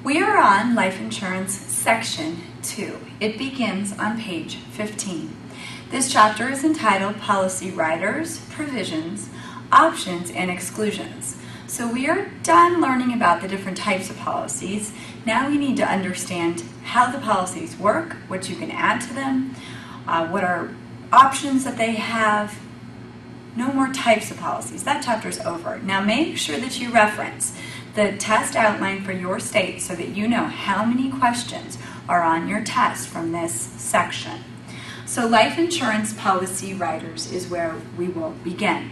We are on Life Insurance Section 2. It begins on page 15. This chapter is entitled Policy Riders, Provisions, Options, and Exclusions. So we are done learning about the different types of policies. Now we need to understand how the policies work, what you can add to them, what are options that they have. No more types of policies. That chapter is over. Now make sure that you reference the test outline for your state so that you know how many questions are on your test from this section. So life insurance policy riders is where we will begin.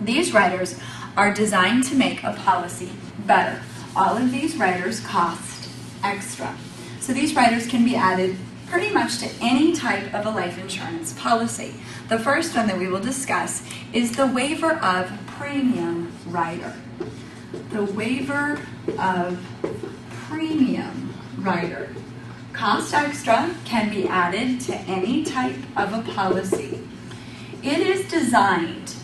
These riders are designed to make a policy better. All of these riders cost extra. So these riders can be added pretty much to any type of a life insurance policy. The first one that we will discuss is the waiver of premium rider. The waiver of premium rider. Cost extra can be added to any type of a policy. It is designed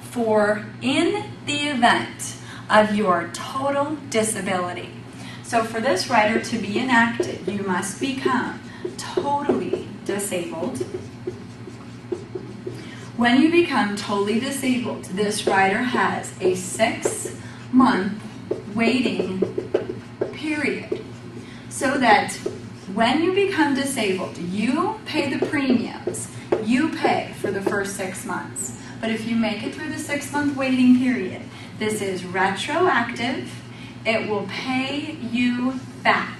for in the event of your total disability. So for this rider to be enacted, you must become totally disabled. When you become totally disabled, this rider has a 6-month waiting period, so that when you become disabled, you pay the premiums. You pay for the first 6 months. But if you make it through the 6-month waiting period, this is retroactive. It will pay you back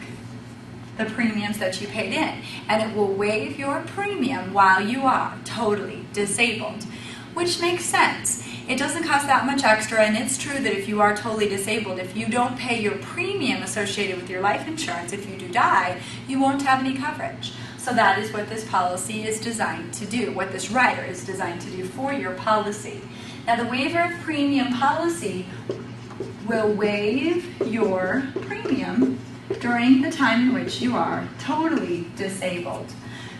the premiums that you paid in, and it will waive your premium while you are totally disabled, which makes sense. It doesn't cost that much extra, and it's true that if you are totally disabled, if you don't pay your premium associated with your life insurance, if you do die, you won't have any coverage. So that is what this policy is designed to do, what this rider is designed to do for your policy. Now the waiver of premium policy will waive your premium during the time in which you are totally disabled.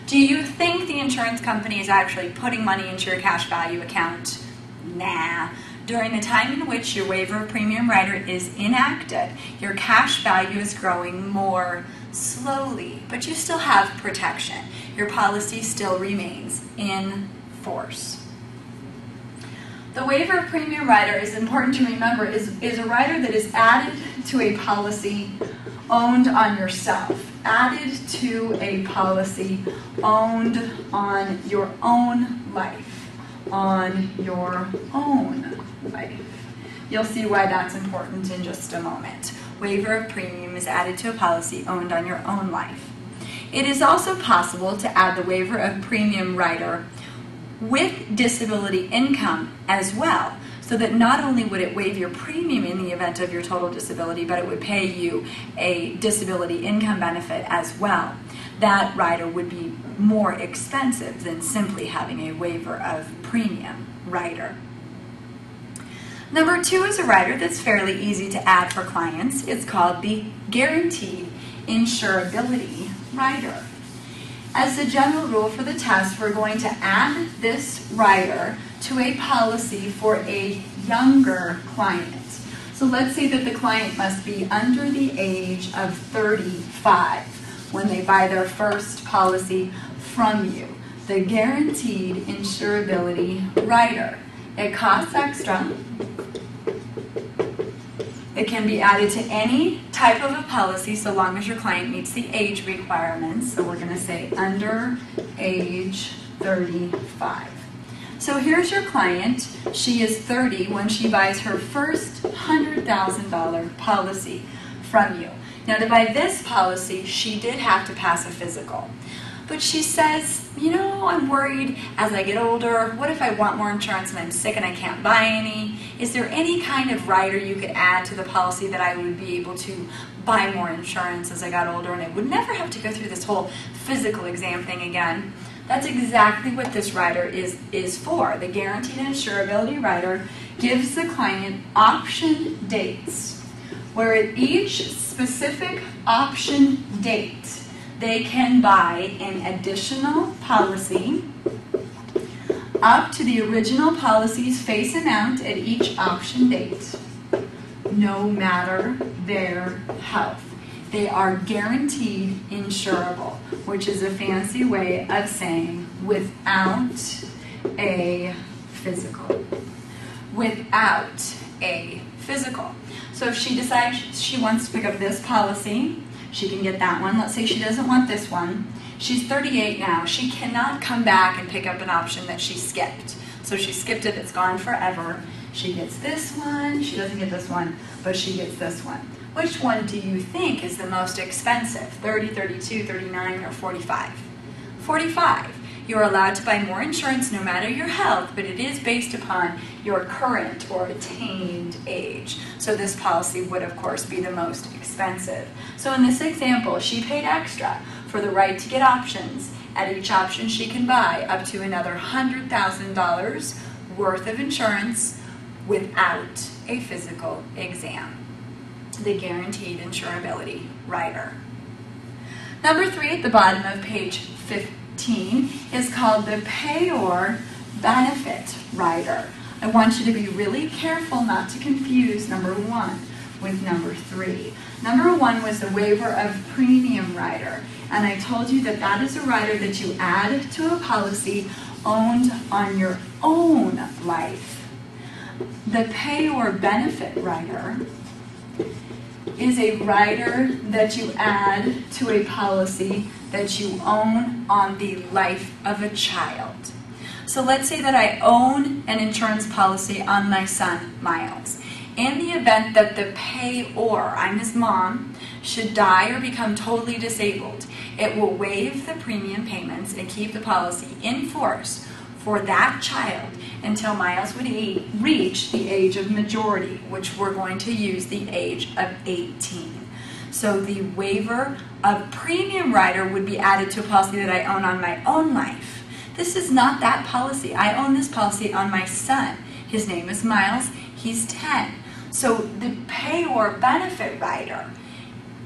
Do you think the insurance company is actually putting money into your cash value account? Nah. During the time in which your waiver of premium rider is enacted, your cash value is growing more slowly, but you still have protection. Your policy still remains in force. The waiver of premium rider is important to remember is a rider that is added to a policy owned on yourself, added to a policy owned on your own life, on your own life. You'll see why that's important in just a moment. Waiver of premium is added to a policy owned on your own life. It is also possible to add the waiver of premium rider with disability income as well, so that not only would it waive your premium in the event of your total disability, but it would pay you a disability income benefit as well. That rider would be more expensive than simply having a waiver of premium rider. Number 2 is a rider that's fairly easy to add for clients. It's called the Guaranteed Insurability Rider. As the general rule for the test, we're going to add this rider to a policy for a younger client. So let's say that the client must be under the age of 35 when they buy their first policy from you. The Guaranteed Insurability Rider. It costs extra. It can be added to any type of a policy so long as your client meets the age requirements. So we're going to say under age 35. So here's your client. She is 30 when she buys her first $100,000 policy from you. Now to buy this policy, she did have to pass a physical. But she says, you know, I'm worried as I get older. What if I want more insurance and I'm sick and I can't buy any? Is there any kind of rider you could add to the policy that I would be able to buy more insurance as I got older and I would never have to go through this whole physical exam thing again? That's exactly what this rider is for. The Guaranteed Insurability Rider gives the client option dates, where at each specific option date, they can buy an additional policy up to the original policy's face amount at each option date, no matter their health. They are guaranteed insurable, which is a fancy way of saying without a physical. Without a physical. So if she decides she wants to pick up this policy, she can get that one. Let's say she doesn't want this one. She's 38 now. She cannot come back and pick up an option that she skipped. So she skipped it, it's gone forever. She gets this one, she doesn't get this one, but she gets this one. Which one do you think is the most expensive? 30, 32, 39, or 45? 45. You're allowed to buy more insurance no matter your health, but it is based upon your current or attained age. So this policy would, of course, be the most expensive. So in this example, she paid extra for the right to get options. At each option, she can buy up to another $100,000 worth of insurance without a physical exam. The guaranteed insurability rider. Number 3 at the bottom of page 15 is called the pay-or benefit rider. I want you to be really careful not to confuse number 1 with number 3. Number 1 was the waiver of premium rider, and I told you that that is a rider that you add to a policy owned on your own life. The pay-or benefit rider is a rider that you add to a policy that you own on the life of a child. So let's say that I own an insurance policy on my son, Miles. In the event that the pay-or, I'm his mom, should die or become totally disabled, it will waive the premium payments and keep the policy in force for that child until Miles would reach the age of majority, which we're going to use the age of 18. So the waiver of premium rider would be added to a policy that I own on my own life. This is not that policy. I own this policy on my son. His name is Miles. He's 10. So the pay-or benefit rider,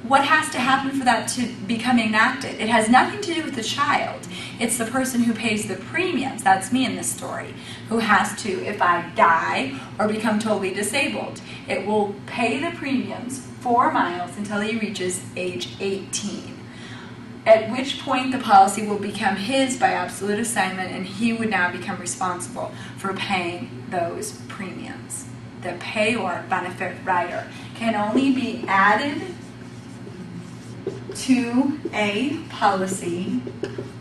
what has to happen for that to become enacted? It has nothing to do with the child. It's the person who pays the premiums, that's me in this story, who has to, if I die or become totally disabled, it will pay the premiums for Miles until he reaches age 18. At which point the policy will become his by absolute assignment and he would now become responsible for paying those premiums. The pay-or benefit rider can only be added to a policy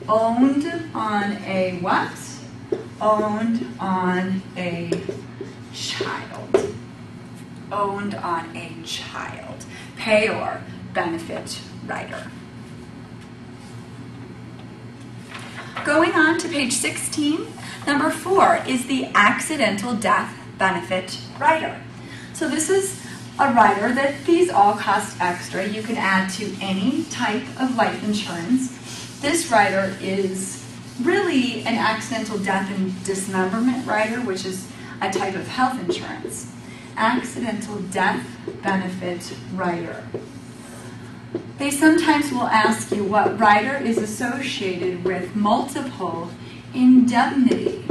owned on a what? Owned on a child. Owned on a child. Pay-or benefit rider. Going on to page 16, number 4 is the accidental death benefit rider. So this is a rider that these all cost extra. You can add to any type of life insurance. This rider is really an accidental death and dismemberment rider, which is a type of health insurance. Accidental death benefit rider. They sometimes will ask you what rider is associated with multiple indemnity.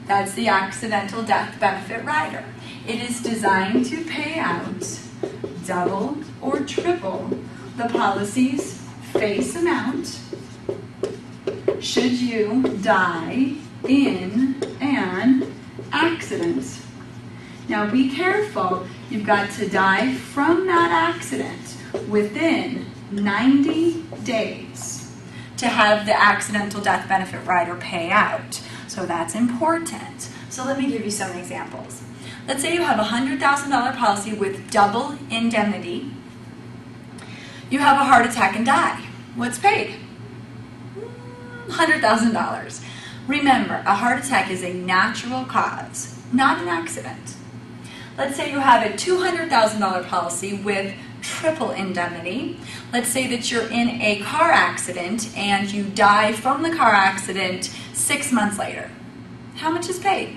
That's the accidental death benefit rider. It is designed to pay out double or triple the policy's face amount should you die in an accident. Now be careful, you've got to die from that accident within 90 days to have the accidental death benefit rider pay out. So that's important. So let me give you some examples. Let's say you have a $100,000 policy with double indemnity. You have a heart attack and die. What's paid? $100,000. Remember, a heart attack is a natural cause, not an accident. Let's say you have a $200,000 policy with triple indemnity. Let's say that you're in a car accident and you die from the car accident 6 months later. How much is paid?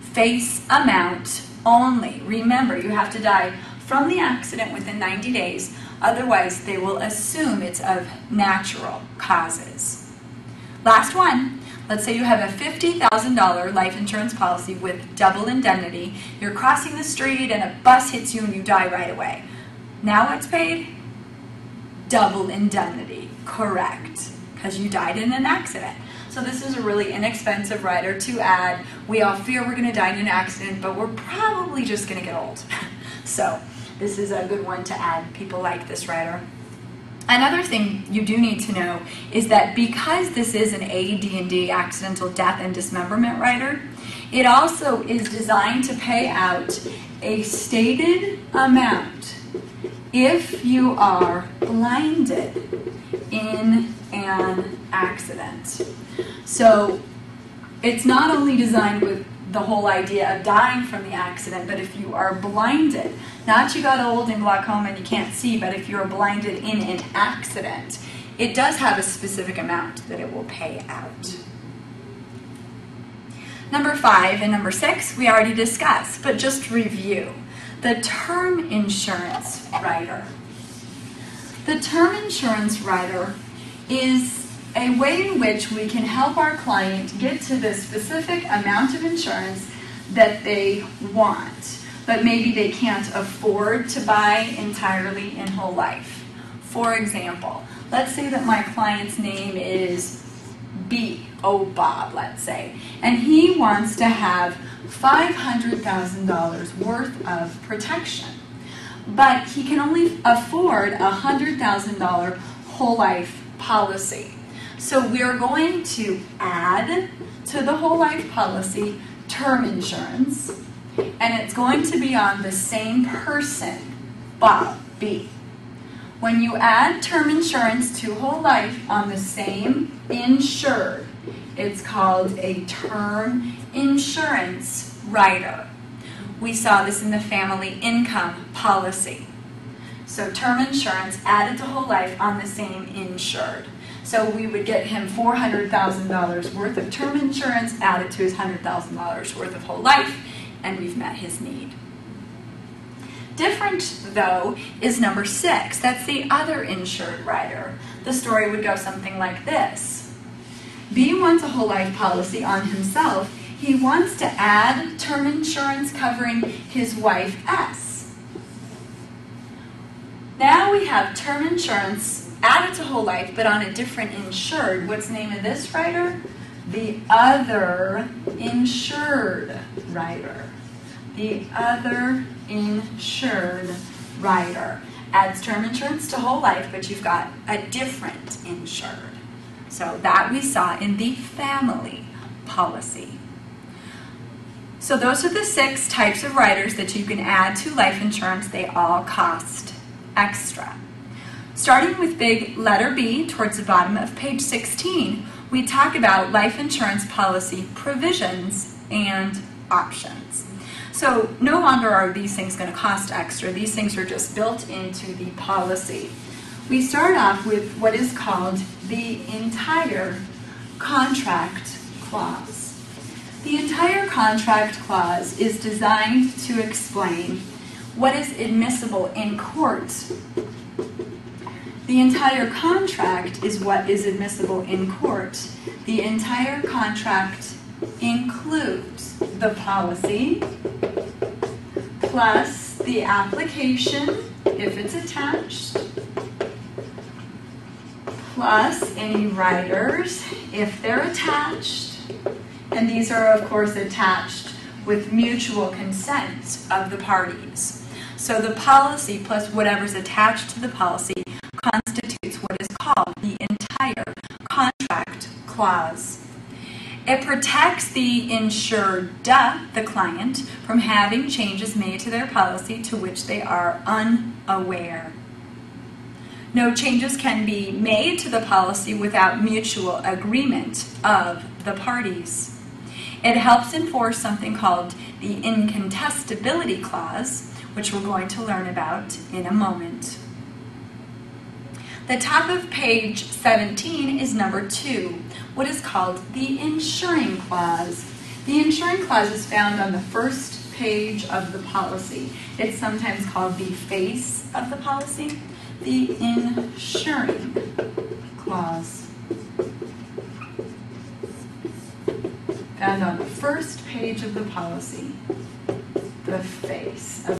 Face amount only. Remember, you have to die from the accident within 90 days, otherwise they will assume it's of natural causes. Last one. Let's say you have a $50,000 life insurance policy with double indemnity. You're crossing the street and a bus hits you and you die right away. Now what's paid? double indemnity. Correct, because you died in an accident. So this is a really inexpensive rider to add. We all fear we're going to die in an accident, but we're probably just going to get old. So this is a good one to add. People like this rider. Another thing you do need to know is that because this is an AD&D, accidental death and dismemberment rider, it also is designed to pay out a stated amount if you are blinded in an accident. So it's not only designed with the whole idea of dying from the accident, but if you are blinded, not you got old and glaucoma and you can't see, but if you're blinded in an accident, it does have a specific amount that it will pay out. Number 5 and number 6 we already discussed, but just to review. The term insurance rider. The term insurance rider is a way in which we can help our client get to the specific amount of insurance that they want, but maybe they can't afford to buy entirely in whole life. For example, let's say that my client's name is B, Bob, let's say, and he wants to have $500,000 worth of protection, but he can only afford a $100,000 whole life policy. So we're going to add to the whole life policy term insurance, and it's going to be on the same person, Bob, B. When you add term insurance to whole life on the same insured, it's called a term insurance rider. We saw this in the family income policy. So term insurance added to whole life on the same insured. So we would get him $400,000 worth of term insurance added to his $100,000 worth of whole life, and we've met his need. Different, though, is number 6. That's the other insured rider. The story would go something like this. B wants a whole life policy on himself. He wants to add term insurance covering his wife S. Now we have term insurance added to whole life, but on a different insured. What's the name of this rider? The other insured rider. The other insured rider. Adds term insurance to whole life, but you've got a different insured. So that we saw in the family policy. So those are the 6 types of riders that you can add to life insurance. They all cost extra. Starting with big letter B towards the bottom of page 16, we talk about life insurance policy provisions and options. So no longer are these things going to cost extra. These things are just built into the policy. We start off with what is called the entire contract clause. The entire contract clause is designed to explain what is admissible in court. The entire contract is what is admissible in court. The entire contract includes the policy plus the application, if it's attached, plus any riders, if they're attached, and these are, of course, attached with mutual consent of the parties. So the policy plus whatever's attached to the policy constitutes what is called the entire contract clause. It protects the insured, the client, from having changes made to their policy to which they are unaware. No changes can be made to the policy without mutual agreement of the parties. It helps enforce something called the incontestability clause, which we're going to learn about in a moment. The top of page 17 is number 2, what is called the insuring clause. The insuring clause is found on the first page of the policy. It's sometimes called the face of the policy. The insuring clause. Found on the first page of the policy. The face of